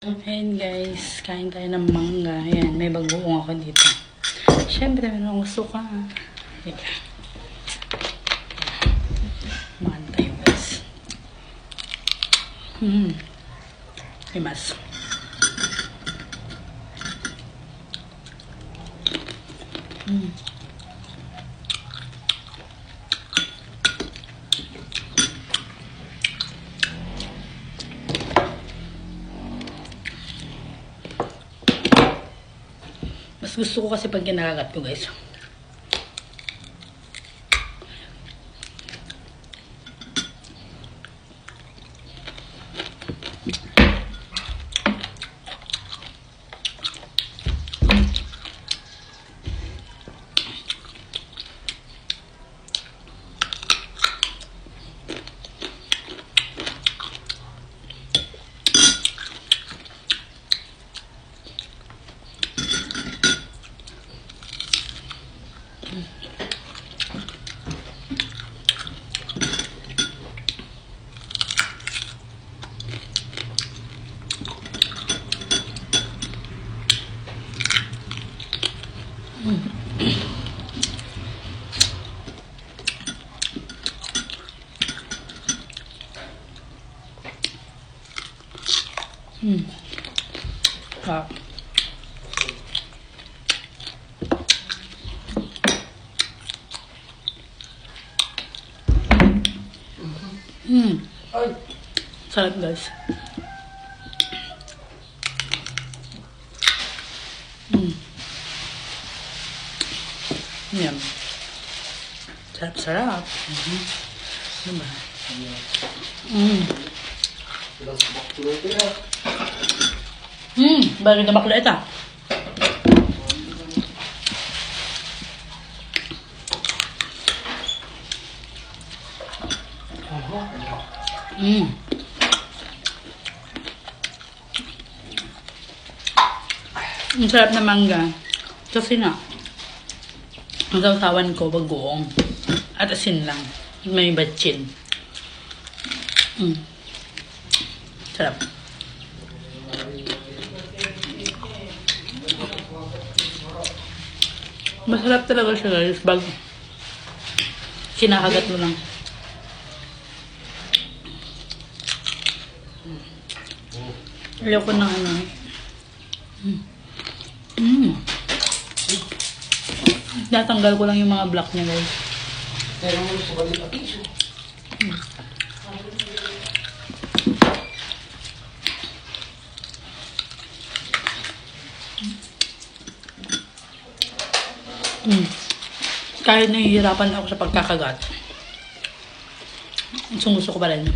Ayan guys, kain tayo ng mangga. Ayan, may bagoong ako dito. Siyempre, meron akong suka. Teka. Maan tayo guys. Imas. Mas gusto ko kasi pag kinakagat ko guys. Ah. Sarap guys. Yan. Sarap-sarap. Diba? Bagay na bakla ito. Ang sarap na mangga. Kasi nga, ang sausawan ko, bagoong. At asin lang. May batchin. Sarap. Masarap talaga siya guys. Bag kinakagat mo lang. Ayoko ng ano. Natanggal ko lang yung mga black niya guys. Kahit nahihirapan ako sa pagkakagat, gusto ko pa rin.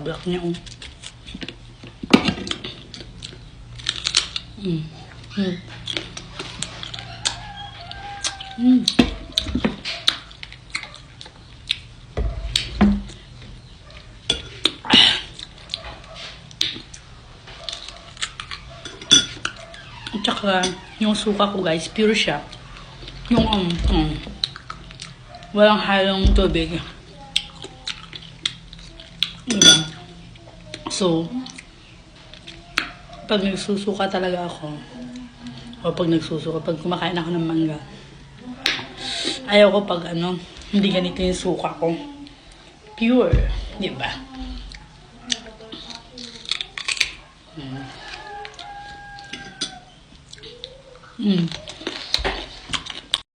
Black niya oh. At saka yung suka ko guys, pure siya. Yung walang halong tubig. Diba? So, pag nagsusuka talaga ako, o pag kumakain ako ng mangga, ayaw ko pag hindi ganito yung suka ko. Pure. Diba?